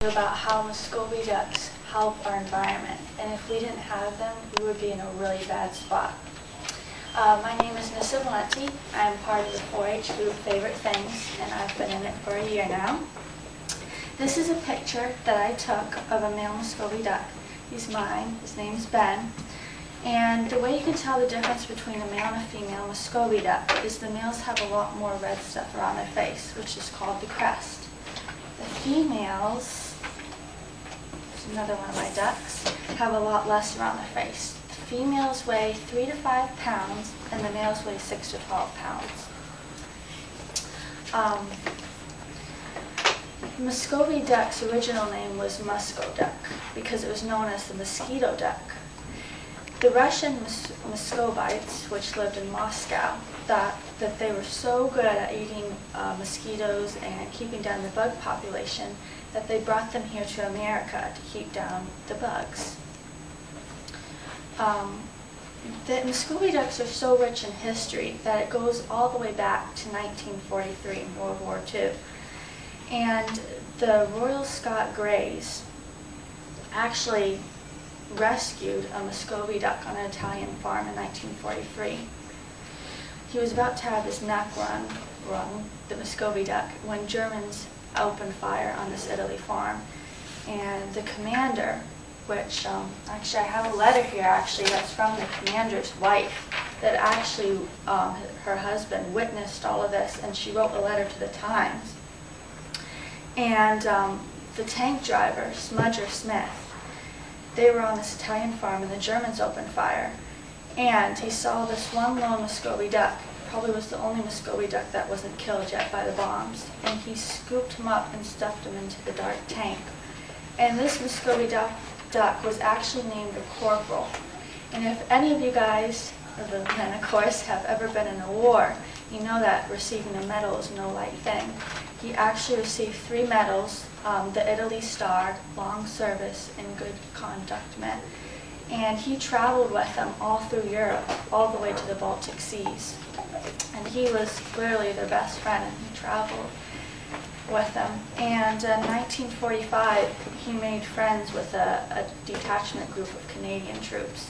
About how Muscovy ducks help our environment, and if we didn't have them, we would be in a really bad spot. My name is Nissa Valenti. I'm part of the 4-H group Favorite Things, and I've been in it for a year now. This is a picture that I took of a male Muscovy duck. He's mine. His name's Ben. And the way you can tell the difference between a male and a female Muscovy duck is the males have a lot more red stuff around their face, which is called the crest. The females, another one of my ducks, have a lot less around their face. The females weigh 3 to 5 pounds and the males weigh 6 to 12 pounds. Muscovy duck's original name was Musco duck because it was known as the mosquito duck. The Russian Muscovites, which lived in Moscow, thought that they were so good at eating mosquitoes and keeping down the bug population that they brought them here to America to keep down the bugs. The Muscovy ducks are so rich in history that it goes all the way back to 1943, World War II. And the Royal Scot Greys actually rescued a Muscovy duck on an Italian farm in 1943. He was about to have his neck wrung, the Muscovy duck, when Germans opened fire on this Italy farm. And the commander, which, actually I have a letter here that's from the commander's wife, that actually her husband witnessed all of this, and she wrote a letter to the Times. And the tank driver, Smudger Smith, they were on this Italian farm and the Germans opened fire. And he saw this one lone Muscovy duck. Probably was the only Muscovy duck that wasn't killed yet by the bombs. And he scooped him up and stuffed him into the dark tank. And this Muscovy duck was actually named the Corporal. And if any of you guys, or the men of course, have ever been in a war, you know that receiving a medal is no light thing. He actually received 3 medals, the Italy Star, Long Service, and Good Conduct Medal. And he traveled with them all through Europe, all the way to the Baltic Seas. And he was clearly their best friend, and he traveled with them. And in 1945, he made friends with a detachment group of Canadian troops.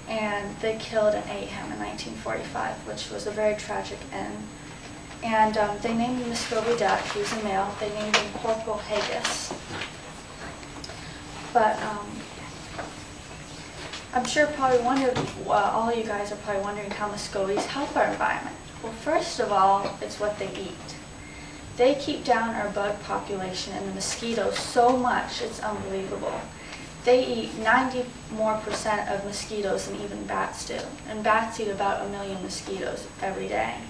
And they killed and ate him in 1945, which was a very tragic end. And they named him Muscovy duck. He was a male. They named him Corporal Haggis. But I'm sure probably all of you guys are probably wondering how Muscovies help our environment. Well, first of all, it's what they eat. They keep down our bug population and the mosquitoes so much, it's unbelievable. They eat 90% more of mosquitoes than even bats do. And bats eat about 1 million mosquitoes every day.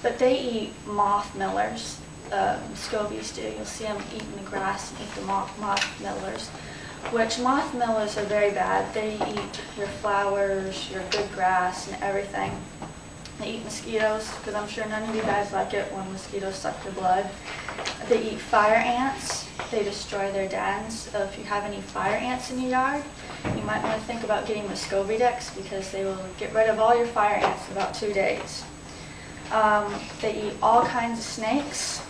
But they eat moth millers. Muscovies do. You'll see them eating the grass and eat the moth millers. Which moth millers are very bad. They eat your flowers, your good grass, and everything. They eat mosquitoes, because I'm sure none of you guys like it when mosquitoes suck your blood. They eat fire ants. They destroy their dens. If you have any fire ants in your yard, you might want to think about getting Muscovy ducks, because they will get rid of all your fire ants in about 2 days. They eat all kinds of snakes,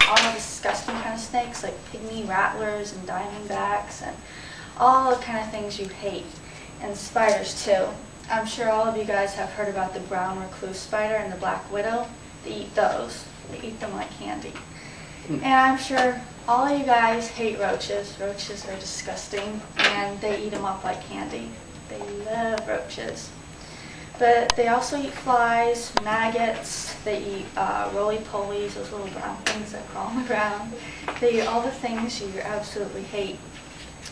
all the disgusting kind of snakes like pygmy rattlers and diamondbacks and all the kind of things you hate. And spiders too. I'm sure all of you guys have heard about the brown recluse spider and the black widow. They eat those. They eat them like candy. And I'm sure all of you guys hate roaches. Roaches are disgusting and they eat them up like candy. They love roaches. But they also eat flies, maggots, they eat roly-polies, those little brown things that crawl on the ground. They eat all the things you absolutely hate.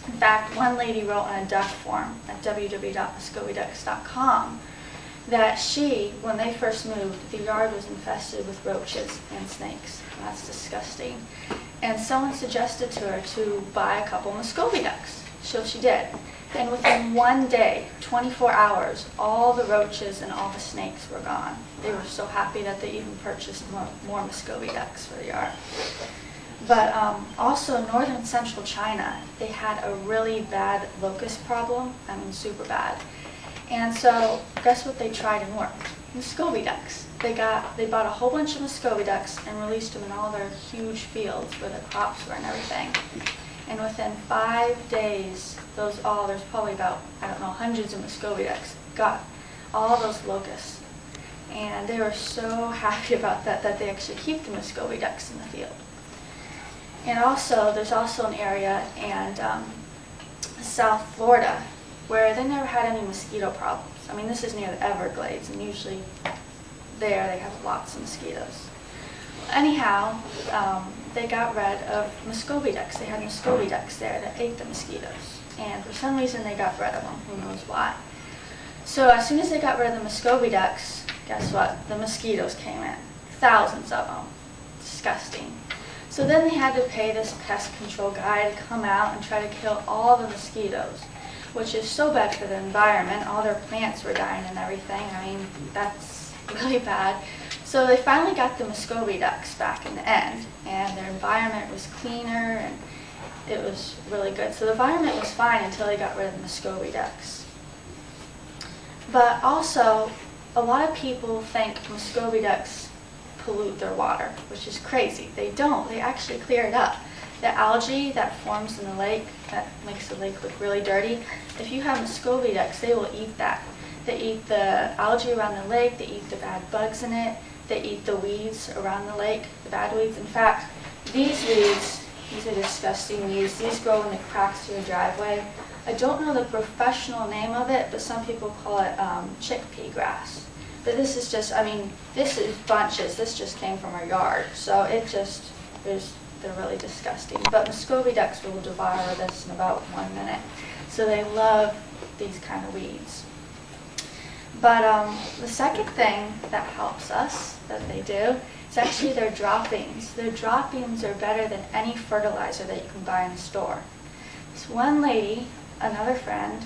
In fact, one lady wrote on a duck forum at www.muscovyducks.com that she, when they first moved, the yard was infested with roaches and snakes. That's disgusting. And someone suggested to her to buy a couple Muscovy ducks. So she did. And within 1 day, 24 hours, all the roaches and all the snakes were gone. They were so happy that they even purchased more Muscovy ducks for the yard. But also northern central China, they had a really bad locust problem. I mean, super bad. And so guess what they tried and worked? Muscovy ducks. They bought a whole bunch of Muscovy ducks and released them in all their huge fields where the crops were and everything. And within 5 days, there's probably about, I don't know, hundreds of Muscovy ducks got all those locusts. And they were so happy about that they actually keep the Muscovy ducks in the field. And also, there's also an area in South Florida where they never had any mosquito problems. I mean, this is near the Everglades, and usually there they have lots of mosquitoes. Anyhow, they got rid of Muscovy ducks. They had Muscovy ducks there that ate the mosquitoes. And for some reason they got rid of them, who knows why. So as soon as they got rid of the Muscovy ducks, guess what? The mosquitoes came in. Thousands of them. Disgusting. So then they had to pay this pest control guy to come out and try to kill all the mosquitoes, which is so bad for the environment. All their plants were dying and everything. I mean, that's really bad. So they finally got the Muscovy ducks back in the end, and their environment was cleaner, and it was really good. So the environment was fine until they got rid of the Muscovy ducks. But also, a lot of people think Muscovy ducks pollute their water, which is crazy. They don't. They actually clear it up. The algae that forms in the lake, that makes the lake look really dirty, if you have Muscovy ducks, they will eat that. They eat the algae around the lake, they eat the bad bugs in it, they eat the weeds around the lake, the bad weeds. In fact, these weeds, these are disgusting weeds. These grow in the cracks of your driveway. I don't know the professional name of it, but some people call it chickpea grass. But this is just, I mean, this is bunches. This just came from our yard. So it just, they're really disgusting. But Muscovy ducks will devour this in about 1 minute. So they love these kind of weeds. But the second thing that helps us, that they do, is actually their droppings. Their droppings are better than any fertilizer that you can buy in the store. So one lady, another friend,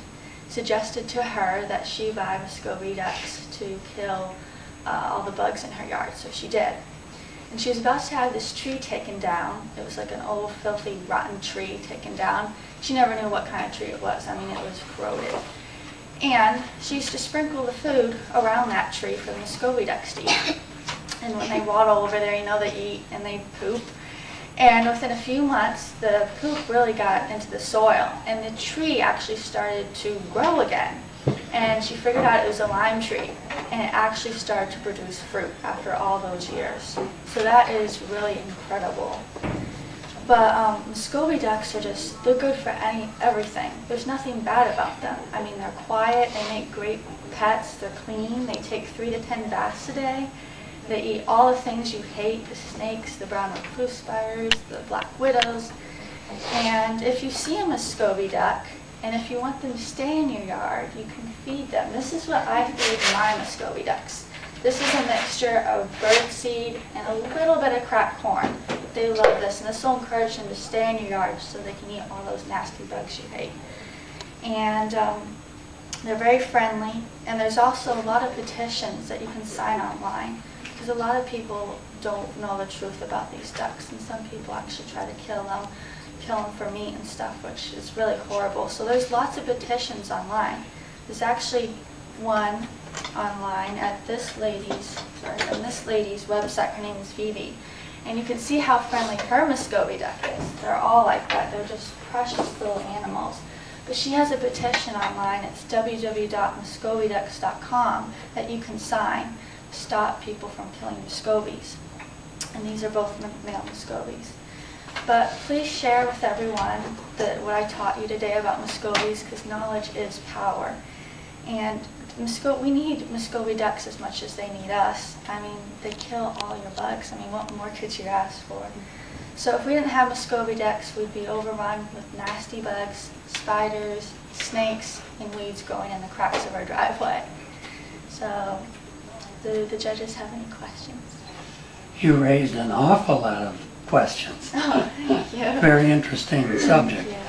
suggested to her that she buy Muscovy ducks to kill all the bugs in her yard. So she did. And she was about to have this tree taken down. It was like an old, filthy, rotten tree taken down. She never knew what kind of tree it was. I mean, it was corroded. And she used to sprinkle the food around that tree for the Muscovy ducks to eat. And when they waddle over there, you know, they eat and they poop. And within a few months, the poop really got into the soil, and the tree actually started to grow again. And she figured out it was a lime tree, and it actually started to produce fruit after all those years. So that is really incredible. But Muscovy ducks are just, they're good for everything. There's nothing bad about them. I mean, they're quiet, they make great pets, they're clean, they take 3 to 10 baths a day. They eat all the things you hate, the snakes, the brown recluse spiders, the black widows. And if you see a Muscovy duck, and if you want them to stay in your yard, you can feed them. This is what I feed my Muscovy ducks. This is a mixture of birdseed and a little bit of cracked corn. They love this, and this will encourage them to stay in your yard so they can eat all those nasty bugs you hate. And they're very friendly, and there's also a lot of petitions that you can sign online, because a lot of people don't know the truth about these ducks, and some people actually try to kill them for meat and stuff, which is really horrible. So there's lots of petitions online. There's actually one online at this lady's website. Her name is Phoebe, and you can see how friendly her Muscovy duck is. They're all like that. They're just precious little animals. But she has a petition online. It's www.muscovyducks.com that you can sign to stop people from killing Muscovies. And these are both male Muscovies. But please share with everyone what I taught you today about Muscovies, because knowledge is power. And we need Muscovy ducks as much as they need us. I mean, they kill all your bugs. I mean, what more could you ask for? So if we didn't have Muscovy ducks, we'd be overrun with nasty bugs, spiders, snakes, and weeds growing in the cracks of our driveway. So, do the judges have any questions? You raised an awful lot of questions. Oh, thank you. Very interesting subject. Yeah.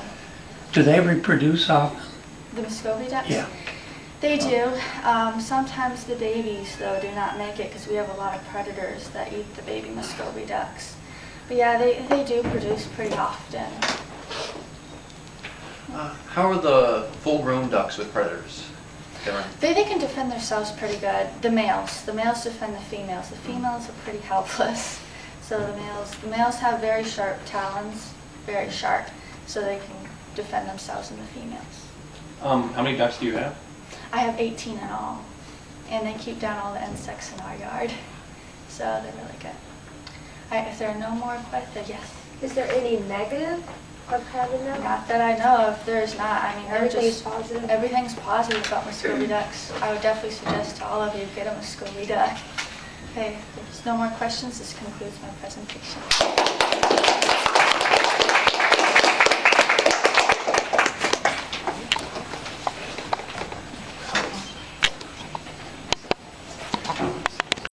Do they reproduce often? The Muscovy ducks? Yeah. They do. Sometimes the babies, though, do not make it because we have a lot of predators that eat the baby Muscovy ducks. But yeah, they do produce pretty often. How are the full-grown ducks with predators? doing? They can defend themselves pretty good. The males defend the females. The females are pretty helpless. So the males have very sharp talons, very sharp, so they can defend themselves in the females. How many ducks do you have? I have 18 in all, and they keep down all the insects in our yard, so they're really good. If there are no more questions, yes. Is there any negative of having them? Not that I know of. There's not. I mean, they're Everything's just positive? everything's positive about Muscovy ducks. I would definitely suggest to all of you get a Muscovy duck. Okay, if there's no more questions, this concludes my presentation.